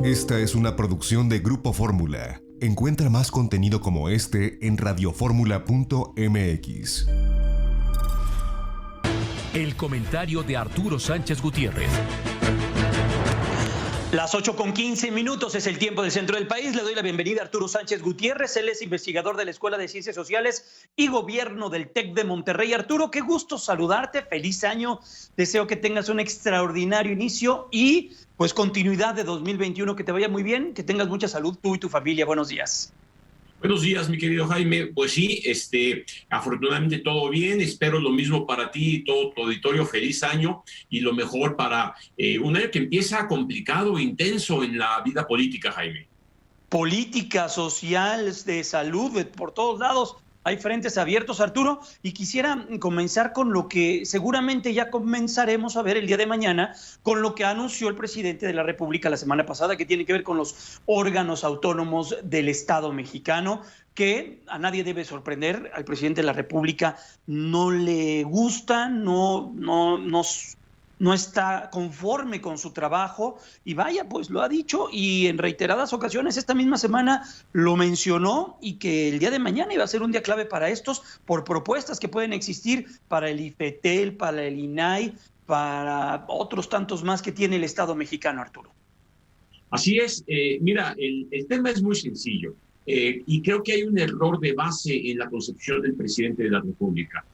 Esta es una producción de Grupo Fórmula. Encuentra más contenido como este en radioformula.mx. El comentario de Arturo Sánchez Gutiérrez. Las 8:15 es el tiempo del centro del país. Le doy la bienvenida a Arturo Sánchez Gutiérrez. Él es investigador de la Escuela de Ciencias Sociales y Gobierno del TEC de Monterrey. Arturo, qué gusto saludarte. Feliz año. Deseo que tengas un extraordinario inicio y pues continuidad de 2021. Que te vaya muy bien, que tengas mucha salud tú y tu familia. Buenos días. Buenos días, mi querido Jaime. Pues sí, afortunadamente todo bien. Espero lo mismo para ti y todo tu auditorio. Feliz año y lo mejor para un año que empieza complicado e intenso en la vida política, Jaime. Política, social, de salud, por todos lados. Hay frentes abiertos, Arturo, y quisiera comenzar con lo que seguramente ya comenzaremos a ver el día de mañana, con lo que anunció el presidente de la República la semana pasada, que tiene que ver con los órganos autónomos del Estado mexicano, que a nadie debe sorprender. Al presidente de la República no le gusta, no está conforme con su trabajo y vaya, pues lo ha dicho y en reiteradas ocasiones esta misma semana lo mencionó y que el día de mañana iba a ser un día clave para estos por propuestas que pueden existir para el IFETEL, para el INAI, para otros tantos más que tiene el Estado mexicano, Arturo. Así es. Mira, el tema es muy sencillo y creo que hay un error de base en la concepción del presidente de la República.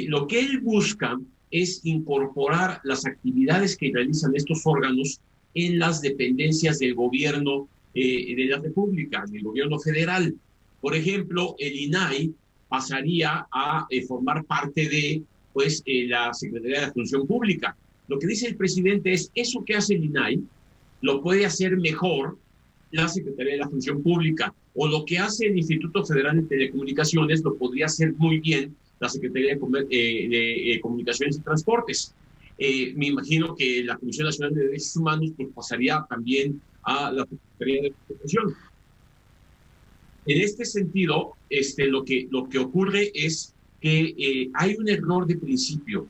Lo que él busca es incorporar las actividades que realizan estos órganos en las dependencias del gobierno de la República, del gobierno federal. Por ejemplo, el INAI pasaría a formar parte de la Secretaría de la Función Pública. Lo que dice el presidente es, eso que hace el INAI lo puede hacer mejor la Secretaría de la Función Pública, o lo que hace el Instituto Federal de Telecomunicaciones lo podría hacer muy bien la Secretaría de Comunicaciones y Transportes. Me imagino que la Comisión Nacional de Derechos Humanos pues, pasaría también a la Secretaría de Educación. En este sentido, lo que ocurre es que hay un error de principio.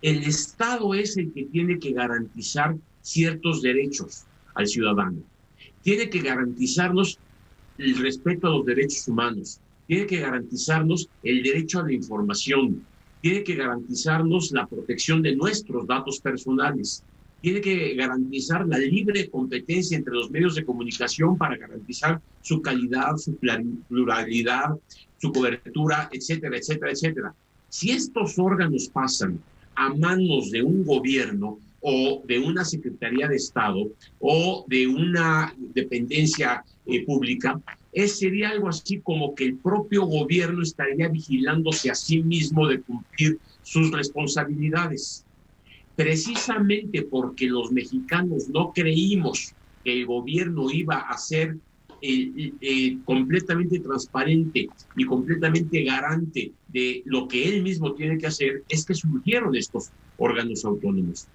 El Estado es el que tiene que garantizar ciertos derechos al ciudadano. Tiene que garantizarnos el respeto a los derechos humanos. Tiene que garantizarnos el derecho a la información, tiene que garantizarnos la protección de nuestros datos personales, tiene que garantizar la libre competencia entre los medios de comunicación para garantizar su calidad, su pluralidad, su cobertura, etcétera, etcétera, etcétera. Si estos órganos pasan a manos de un gobierno o de una Secretaría de Estado o de una dependencia pública, sería algo así como que el propio gobierno estaría vigilándose a sí mismo de cumplir sus responsabilidades. Precisamente porque los mexicanos no creímos que el gobierno iba a ser completamente transparente y completamente garante de lo que él mismo tiene que hacer, es que surgieron estos órganos autónomos.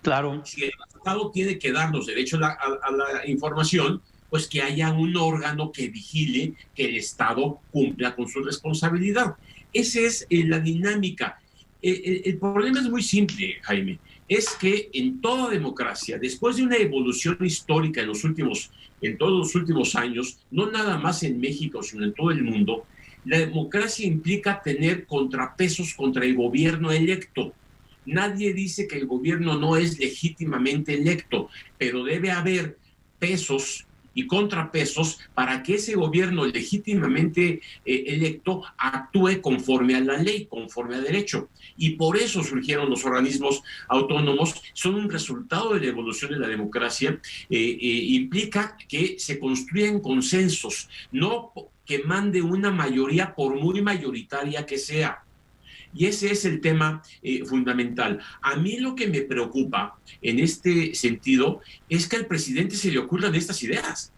Claro. Si el Estado tiene que darnos derecho a la información, pues que haya un órgano que vigile que el Estado cumpla con su responsabilidad. Esa es la dinámica. El problema es muy simple, Jaime. Es que en toda democracia, después de una evolución histórica en todos los últimos años, no nada más en México, sino en todo el mundo, la democracia implica tener contrapesos contra el gobierno electo. Nadie dice que el gobierno no es legítimamente electo, pero debe haber pesos y contrapesos para que ese gobierno legítimamente electo actúe conforme a la ley, conforme a derecho. Y por eso surgieron los organismos autónomos, son un resultado de la evolución de la democracia, implica que se construyan consensos, no que mande una mayoría por muy mayoritaria que sea. Y ese es el tema fundamental. A mí lo que me preocupa en este sentido es que al presidente se le ocurran estas ideas.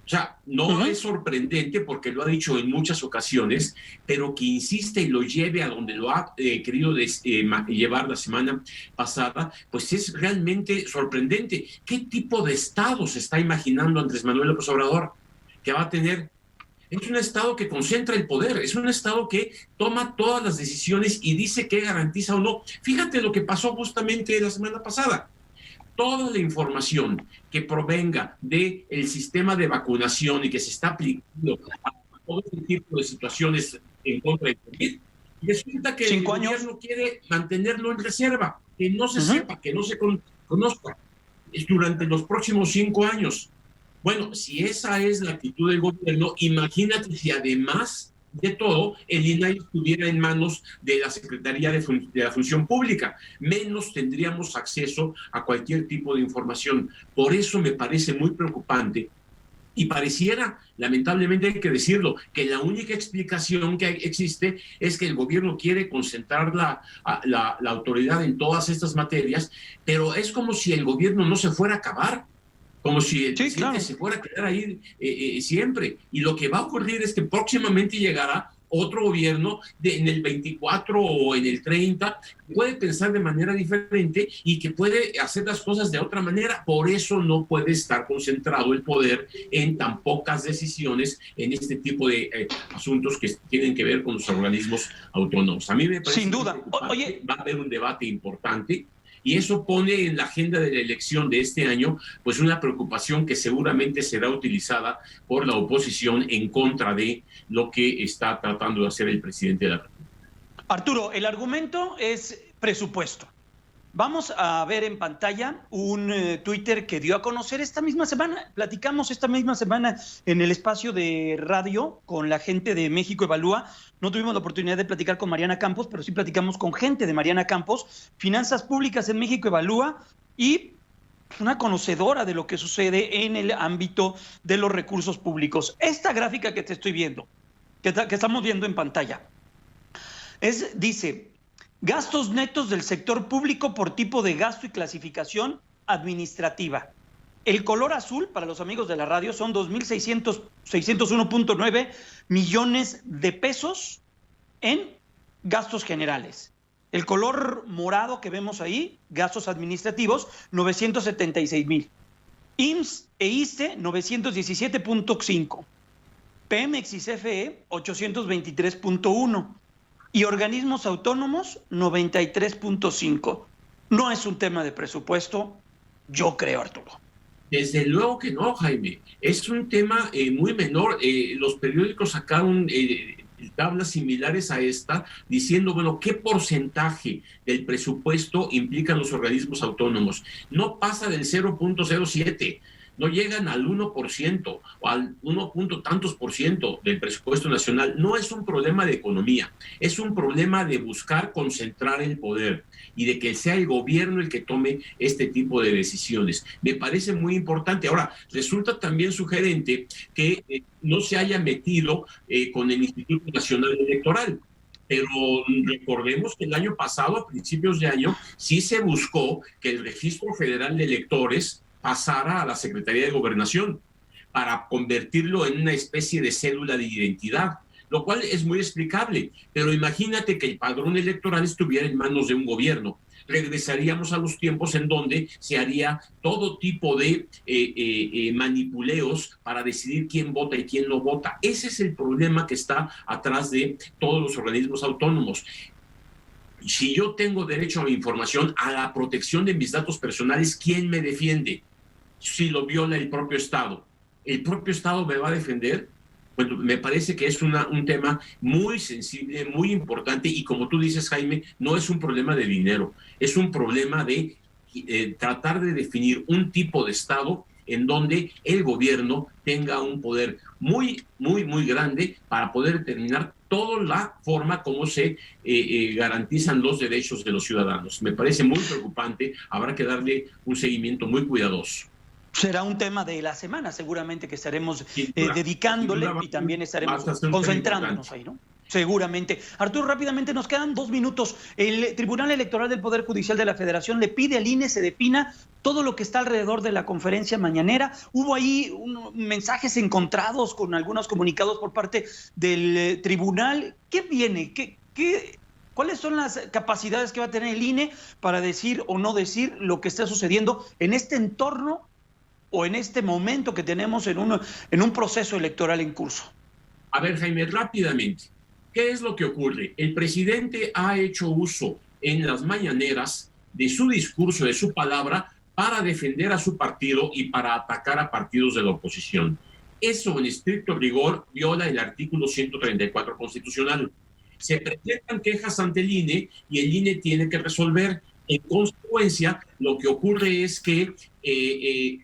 O sea, no es sorprendente porque lo ha dicho en muchas ocasiones, pero que insiste y lo lleve a donde lo ha querido llevar la semana pasada, pues es realmente sorprendente. ¿Qué tipo de Estado se está imaginando Andrés Manuel López Obrador que va a tener? Es un Estado que concentra el poder, es un Estado que toma todas las decisiones y dice qué garantiza o no. Fíjate lo que pasó justamente la semana pasada. toda la información que provenga del sistema de vacunación y que se está aplicando a todo este tipo de situaciones en contra del COVID, resulta que el gobierno quiere mantenerlo en reserva, que no se sepa, que no se conozca durante los próximos 5 años. Bueno, si esa es la actitud del gobierno, imagínate si además de todo el INAI estuviera en manos de la Secretaría de la Función Pública. Menos tendríamos acceso a cualquier tipo de información. Por eso me parece muy preocupante. Y pareciera, lamentablemente hay que decirlo, que la única explicación que existe es que el gobierno quiere concentrar la autoridad en todas estas materias, pero es como si el gobierno no se fuera a acabar, como si el presidente se fuera a quedar ahí siempre. Y lo que va a ocurrir es que próximamente llegará otro gobierno en el 24 o en el 30, que puede pensar de manera diferente y que puede hacer las cosas de otra manera. Por eso no puede estar concentrado el poder en tan pocas decisiones en este tipo de asuntos que tienen que ver con los organismos autónomos. A mí me parece sin duda. Oye, va a haber un debate importante. Y eso pone en la agenda de la elección de este año pues una preocupación que seguramente será utilizada por la oposición en contra de lo que está tratando de hacer el presidente de la República. Arturo, el argumento es presupuesto. Vamos a ver en pantalla un Twitter que dio a conocer esta misma semana. Platicamos esta misma semana en el espacio de radio con la gente de México Evalúa. No tuvimos la oportunidad de platicar con Mariana Campos, pero sí platicamos con gente de Mariana Campos, Finanzas Públicas en México Evalúa, y una conocedora de lo que sucede en el ámbito de los recursos públicos. Esta gráfica que te estoy viendo, que estamos viendo en pantalla, dice: gastos netos del sector público por tipo de gasto y clasificación administrativa. El color azul, para los amigos de la radio, son 2.601.9 millones de pesos en gastos generales. El color morado que vemos ahí, gastos administrativos, 976,000. IMSS e ISSSTE, 917.5. Pemex y CFE, 823.1. Y organismos autónomos, 93.5. No es un tema de presupuesto, yo creo, Arturo. Desde luego que no, Jaime. Es un tema muy menor. Los periódicos sacaron tablas similares a esta, diciendo, bueno, ¿qué porcentaje del presupuesto implican los organismos autónomos? No pasa del 0.07%. No llegan al 1% o al 1 punto tantos por ciento del presupuesto nacional. No es un problema de economía, es un problema de buscar concentrar el poder y de que sea el gobierno el que tome este tipo de decisiones. Me parece muy importante. Ahora, resulta también sugerente que no se haya metido con el Instituto Nacional Electoral. Pero recordemos que el año pasado, a principios de año, sí se buscó que el Registro Federal de Electores pasara a la Secretaría de Gobernación para convertirlo en una especie de cédula de identidad, lo cual es muy explicable. Pero imagínate que el padrón electoral estuviera en manos de un gobierno. Regresaríamos a los tiempos en donde se haría todo tipo de manipuleos para decidir quién vota y quién no vota. Ese es el problema que está atrás de todos los organismos autónomos. Si yo tengo derecho a mi información, a la protección de mis datos personales, ¿quién me defiende? Si lo viola el propio Estado, ¿el propio Estado me va a defender? Bueno, me parece que es un tema muy sensible, muy importante, y como tú dices, Jaime, no es un problema de dinero, es un problema de tratar de definir un tipo de Estado en donde el gobierno tenga un poder muy, muy, muy grande para poder determinar toda la forma como se garantizan los derechos de los ciudadanos. Me parece muy preocupante, habrá que darle un seguimiento muy cuidadoso. Será un tema de la semana, seguramente, que estaremos dedicándole y también estaremos concentrándonos ahí, ¿no? Seguramente. Arturo, rápidamente, nos quedan 2 minutos. El Tribunal Electoral del Poder Judicial de la Federación le pide al INE se defina todo lo que está alrededor de la conferencia mañanera. Hubo ahí mensajes encontrados con algunos comunicados por parte del tribunal. ¿Qué viene? ¿Cuáles son las capacidades que va a tener el INE para decir o no decir lo que está sucediendo en este entorno o en este momento que tenemos en un proceso electoral en curso? A ver, Jaime, rápidamente. ¿Qué es lo que ocurre? El presidente ha hecho uso en las mañaneras de su discurso, de su palabra, para defender a su partido y para atacar a partidos de la oposición. Eso, en estricto rigor, viola el artículo 134 constitucional. Se presentan quejas ante el INE y el INE tiene que resolver. En consecuencia, lo que ocurre es que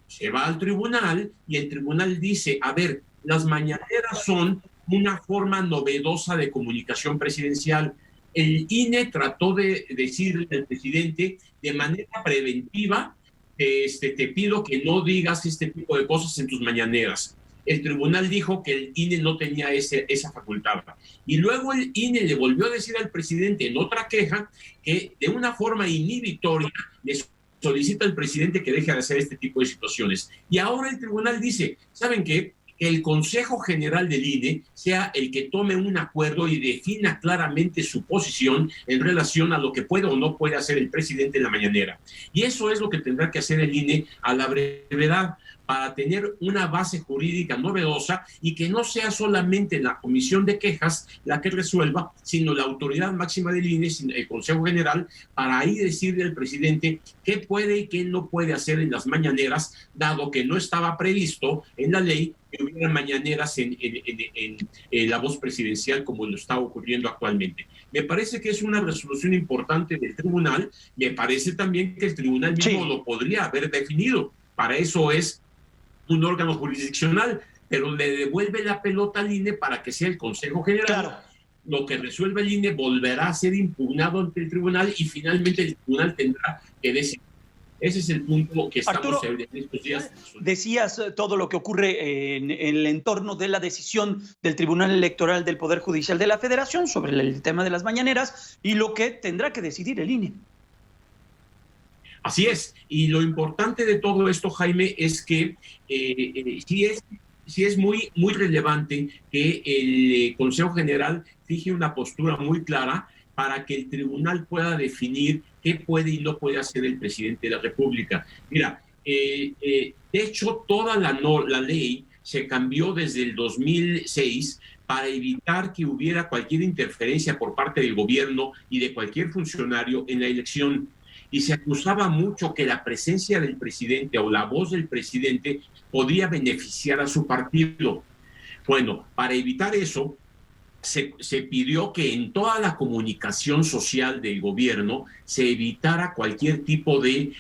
se va al tribunal y el tribunal dice, a ver, las mañaneras son una forma novedosa de comunicación presidencial. El INE trató de decirle al presidente de manera preventiva, te pido que no digas este tipo de cosas en tus mañaneras. El tribunal dijo que el INE no tenía esa facultad. Y luego el INE le volvió a decir al presidente en otra queja que de una forma inhibitoria le solicita al presidente que deje de hacer este tipo de situaciones. Y ahora el tribunal dice, ¿saben qué? Que el Consejo General del INE sea el que tome un acuerdo y defina claramente su posición en relación a lo que puede o no puede hacer el presidente en la mañanera. Y eso es lo que tendrá que hacer el INE a la brevedad, para tener una base jurídica novedosa y que no sea solamente la comisión de quejas la que resuelva, sino la autoridad máxima del INE, el Consejo General, para ahí decirle al presidente qué puede y qué no puede hacer en las mañaneras, dado que no estaba previsto en la ley que hubiera mañaneras en la voz presidencial como lo está ocurriendo actualmente. Me parece que es una resolución importante del tribunal. Me parece también que el tribunal mismo lo podría haber definido. Para eso es un órgano jurisdiccional, pero le devuelve la pelota al INE para que sea el Consejo General. Claro. Lo que resuelva el INE volverá a ser impugnado ante el tribunal y finalmente el tribunal tendrá que decidir. Ese es el punto que estamos en estos días. Decías todo lo que ocurre en el entorno de la decisión del Tribunal Electoral del Poder Judicial de la Federación sobre el tema de las mañaneras y lo que tendrá que decidir el INE. Así es, y lo importante de todo esto, Jaime, es que sí es muy relevante que el Consejo General fije una postura muy clara para que el tribunal pueda definir qué puede y no puede hacer el presidente de la República. Mira, de hecho, toda la ley se cambió desde el 2006 para evitar que hubiera cualquier interferencia por parte del gobierno y de cualquier funcionario en la elección. Y se acusaba mucho que la presencia del presidente o la voz del presidente podía beneficiar a su partido. Bueno, para evitar eso, se pidió que en toda la comunicación social del gobierno se evitara cualquier tipo de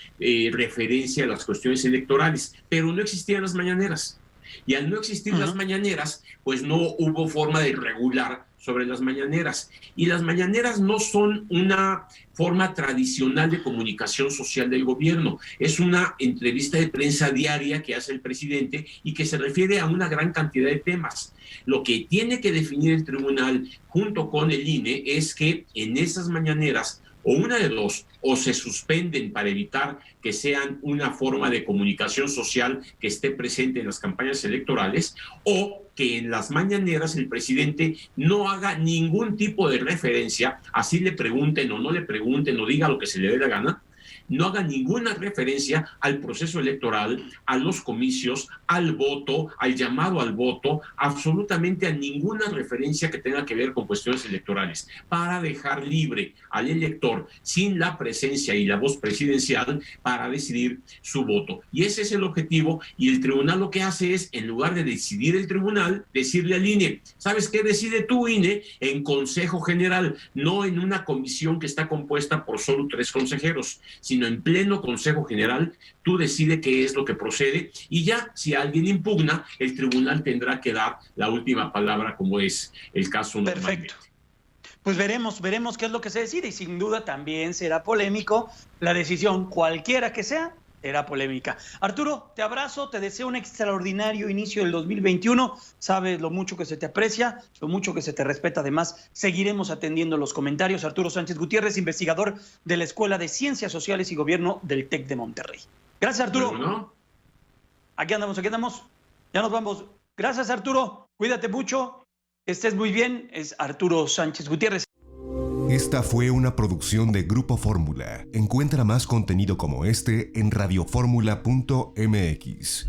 referencia a las cuestiones electorales, pero no existían las mañaneras. Y al no existir las mañaneras, pues no hubo forma de regular sobre las mañaneras. Y las mañaneras no son una forma tradicional de comunicación social del gobierno. Es una entrevista de prensa diaria que hace el presidente y que se refiere a una gran cantidad de temas. Lo que tiene que definir el tribunal junto con el INE es que en esas mañaneras, o una de dos, o se suspenden para evitar que sean una forma de comunicación social que esté presente en las campañas electorales, o que en las mañaneras el presidente no haga ningún tipo de referencia, así le pregunten o no le pregunten o diga lo que se le dé la gana, no haga ninguna referencia al proceso electoral, a los comicios, al voto, al llamado al voto, absolutamente a ninguna referencia que tenga que ver con cuestiones electorales, para dejar libre al elector sin la presencia y la voz presidencial para decidir su voto. Y ese es el objetivo, y el tribunal lo que hace es, en lugar de decidir el tribunal, decirle al INE, ¿sabes qué? Decide tú, INE, en Consejo General, no en una comisión que está compuesta por solo 3 consejeros, sino en pleno Consejo General, tú decides qué es lo que procede y ya, si alguien impugna, el tribunal tendrá que dar la última palabra, como es el caso normalmente. Perfecto. Pues veremos qué es lo que se decide y sin duda también será polémico la decisión, cualquiera que sea, será polémica. Arturo, te abrazo, te deseo un extraordinario inicio del 2021. Sabes lo mucho que se te aprecia, lo mucho que se te respeta. Además, seguiremos atendiendo los comentarios. Arturo Sánchez Gutiérrez, investigador de la Escuela de Ciencias Sociales y Gobierno del TEC de Monterrey. Gracias, Arturo. Bueno. Aquí andamos. Ya nos vamos. Gracias, Arturo. Cuídate mucho. Que estés muy bien. Es Arturo Sánchez Gutiérrez. Esta fue una producción de Grupo Fórmula. Encuentra más contenido como este en radioformula.mx.